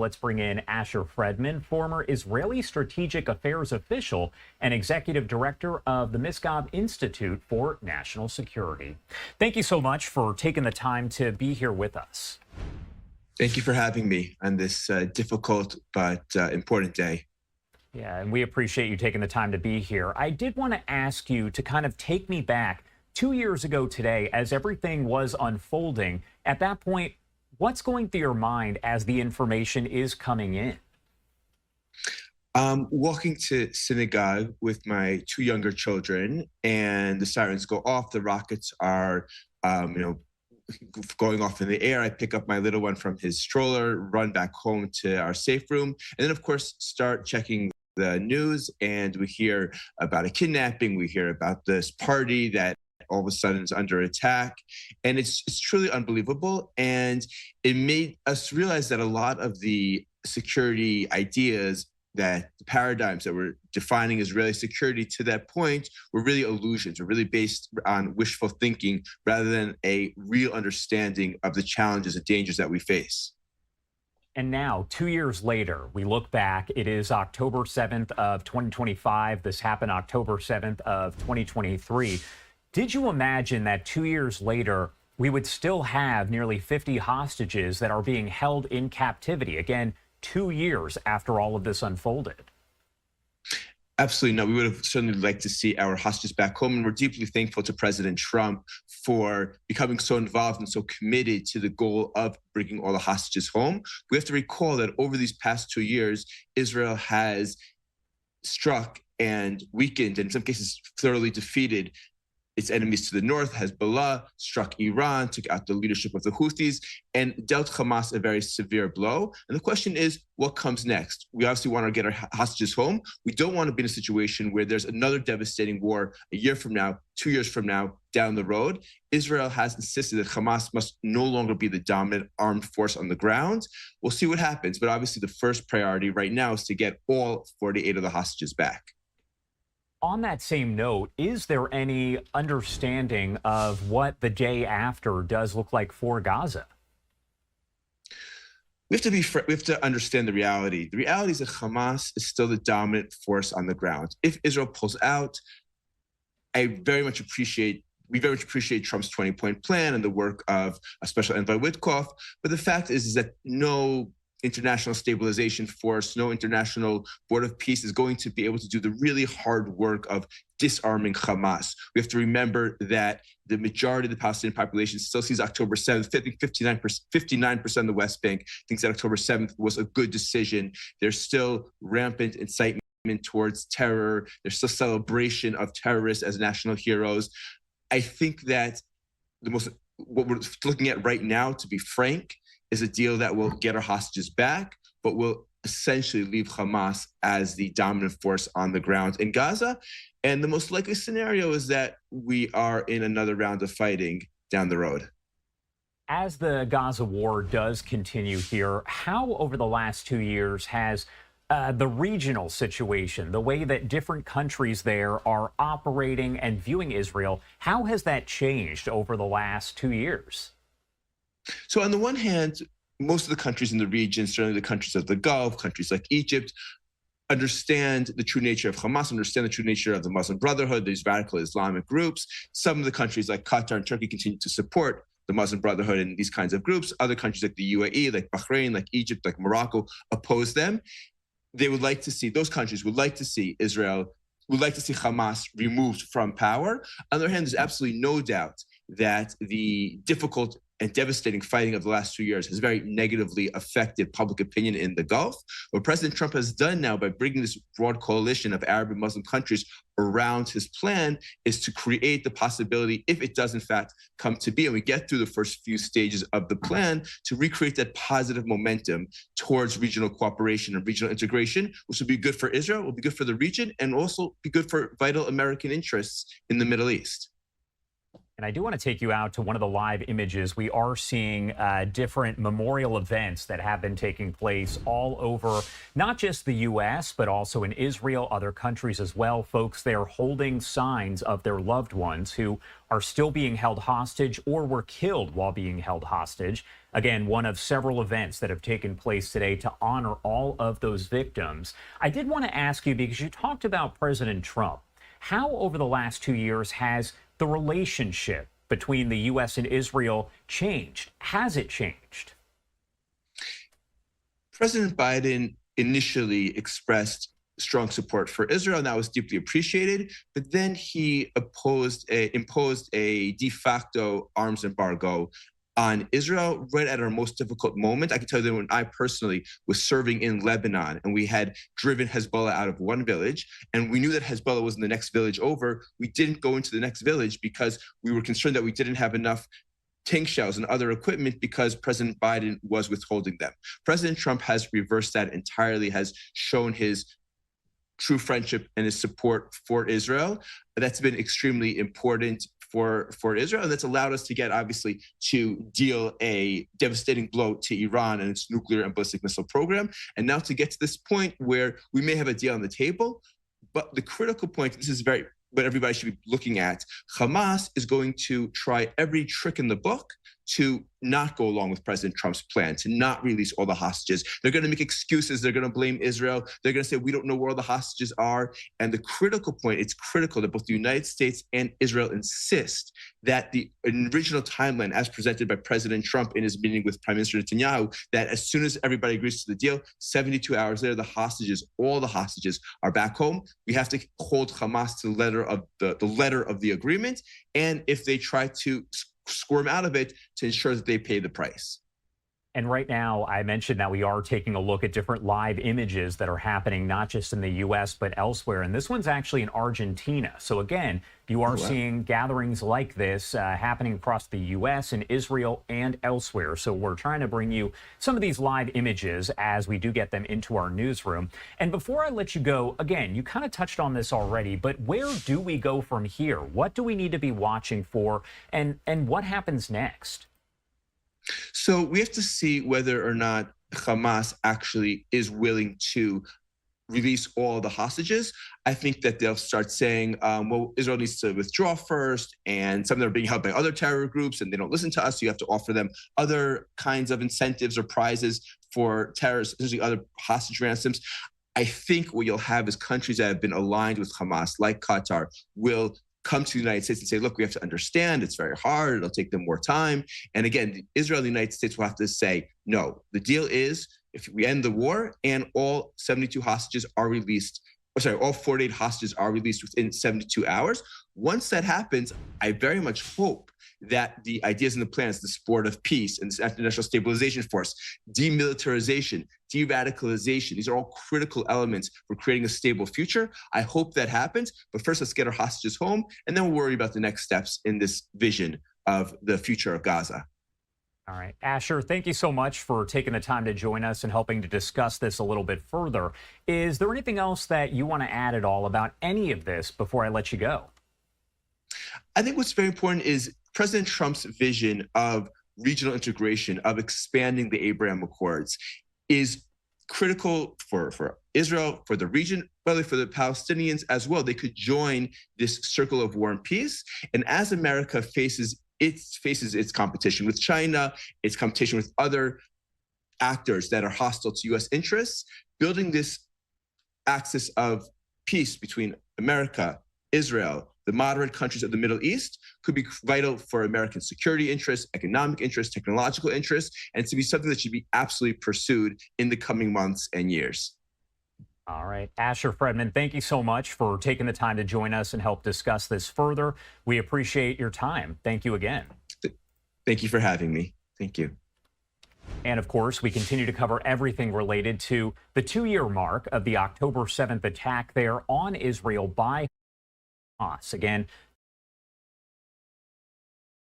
Let's bring in Asher Fredman, former Israeli strategic affairs official and executive director of the Misgab Institute for National Security. Thank you so much for taking the time to be here with us. Thank you for having me on this difficult but important day. Yeah, and we appreciate you taking the time to be here. I did want to ask you to kind of take me back 2 years ago today as everything was unfolding. At that point, what's going through your mind as the information is coming in? Walking to synagogue with my 2 younger children, and the sirens go off. The rockets are, going off in the air. I pick up my little one from his stroller, run back home to our safe room, and then, of course, start checking the news. And we hear about a kidnapping. We hear about this party that all of a sudden is under attack. And it's truly unbelievable. And it made us realize that a lot of the security ideas, that the paradigms that were defining Israeli security to that point were really illusions, were really based on wishful thinking rather than a real understanding of the challenges and dangers that we face. And now, 2 years later, we look back. It is October 7th of 2025. This happened October 7th of 2023. Did you imagine that 2 years later, we would still have nearly 50 hostages that are being held in captivity? Again, 2 years after all of this unfolded. Absolutely no. We would have certainly liked to see our hostages back home. And we're deeply thankful to President Trump for becoming so involved and so committed to the goal of bringing all the hostages home. We have to recall that over these past 2 years, Israel has struck and weakened, and in some cases thoroughly defeated, its enemies to the north. Hezbollah struck Iran, took out the leadership of the Houthis, and dealt Hamas a very severe blow. And the question is, what comes next? We obviously want to get our hostages home. We don't want to be in a situation where there's another devastating war a year from now, 2 years from now, down the road. Israel has insisted that Hamas must no longer be the dominant armed force on the ground. We'll see what happens. But obviously, the first priority right now is to get all 48 of the hostages back. On that same note, is there any understanding of what the day after does look like for Gaza? We have to understand the reality. The reality is that Hamas is still the dominant force on the ground. If Israel pulls out, we very much appreciate Trump's 20-point plan and the work of a special envoy Witkoff. But the fact is that no international stabilization force, no international board of peace is going to be able to do the really hard work of disarming Hamas. We have to remember that the majority of the Palestinian population still sees October 7th. I think 59% of the West Bank thinks that October 7th was a good decision. There's still rampant incitement towards terror. There's still celebration of terrorists as national heroes. I think that what we're looking at right now, to be frank, is a deal that will get our hostages back, but will essentially leave Hamas as the dominant force on the ground in Gaza. And the most likely scenario is that we are in another round of fighting down the road. As the Gaza war does continue here, how over the last 2 years has the regional situation, the way that different countries there are operating and viewing Israel, how has that changed over the last 2 years? So on the one hand, most of the countries in the region, certainly the countries of the Gulf, countries like Egypt, understand the true nature of Hamas, understand the true nature of the Muslim Brotherhood, these radical Islamic groups. Some of the countries like Qatar and Turkey continue to support the Muslim Brotherhood and these kinds of groups. Other countries like the UAE, like Bahrain, like Egypt, like Morocco, oppose them. Those countries would like to see Israel, would like to see Hamas removed from power. On the other hand, there's absolutely no doubt that the difficult and devastating fighting of the last 2 years has very negatively affected public opinion in the Gulf. What President Trump has done now by bringing this broad coalition of Arab and Muslim countries around his plan is to create the possibility, if it does in fact come to be, and we get through the first few stages of the plan, to recreate that positive momentum towards regional cooperation and regional integration, which will be good for Israel, will be good for the region, and also be good for vital American interests in the Middle East. And I do want to take you out to one of the live images. We are seeing different memorial events that have been taking place all over, not just the U.S., but also in Israel, other countries as well. Folks there holding signs of their loved ones who are still being held hostage or were killed while being held hostage. Again, one of several events that have taken place today to honor all of those victims. I did want to ask you, because you talked about President Trump, how over the last 2 years has the relationship between the U.S. and Israel changed? Has it changed? President Biden initially expressed strong support for Israel, and that was deeply appreciated. But then he imposed a de facto arms embargo on Israel right at our most difficult moment. I can tell you that when I personally was serving in Lebanon and we had driven Hezbollah out of one village, and we knew that Hezbollah was in the next village over, we didn't go into the next village because we were concerned that we didn't have enough tank shells and other equipment because President Biden was withholding them. President Trump has reversed that entirely, has shown his true friendship and his support for Israel. That's been extremely important for Israel, and that's allowed us to get, obviously, to deal a devastating blow to Iran and its nuclear and ballistic missile program, and now to get to this point where we may have a deal on the table. But the critical point, this is what everybody should be looking at, Hamas is going to try every trick in the book to not go along with President Trump's plan, to not release all the hostages. They're going to make excuses. They're going to blame Israel. They're going to say, we don't know where all the hostages are. And the critical point, it's critical that both the United States and Israel insist that the original timeline, as presented by President Trump in his meeting with Prime Minister Netanyahu, that as soon as everybody agrees to the deal, 72 hours later, all the hostages are back home. We have to hold Hamas to the letter of the agreement. And if they try to squirm out of it, to ensure that they pay the price. And right now, I mentioned that we are taking a look at different live images that are happening, not just in the U.S., but elsewhere. And this one's actually in Argentina. So again, you are seeing gatherings like this happening across the U.S. and Israel and elsewhere. So we're trying to bring you some of these live images as we do get them into our newsroom. And before I let you go, again, you kind of touched on this already, but where do we go from here? What do we need to be watching for? And what happens next? So we have to see whether or not Hamas actually is willing to release all the hostages. I think that they'll start saying, well, Israel needs to withdraw first, and some of them are being held by other terror groups, and they don't listen to us. So you have to offer them other kinds of incentives or prizes for terrorists, essentially other hostage ransoms. I think what you'll have is countries that have been aligned with Hamas, like Qatar, will come to the United States and say, look, we have to understand it's very hard. It'll take them more time. And again, Israel and the United States will have to say, no, the deal is if we end the war and all 72 hostages are released, all 48 hostages are released within 72 hours. Once that happens, I very much hope that the ideas and the plans, the sport of peace and this international stabilization force, demilitarization, de-radicalization, these are all critical elements for creating a stable future. I hope that happens. But first, let's get our hostages home, and then we'll worry about the next steps in this vision of the future of Gaza. All right. Asher, thank you so much for taking the time to join us and helping to discuss this a little bit further. Is there anything else that you want to add at all about any of this before I let you go? I think what's very important is President Trump's vision of regional integration, of expanding the Abraham Accords, is critical for Israel, for the region, probably for the Palestinians as well. They could join this circle of war and peace. And as America faces its competition with China, its competition with other actors that are hostile to U.S. interests, building this axis of peace between America, Israel, the moderate countries of the Middle East could be vital for American security interests, economic interests, technological interests, and to be something that should be absolutely pursued in the coming months and years. All right. Asher Fredman, thank you so much for taking the time to join us and help discuss this further. We appreciate your time. Thank you again. Thank you for having me. Thank you. And of course, we continue to cover everything related to the 2-year mark of the October 7th attack there on Israel by Hamas. Again,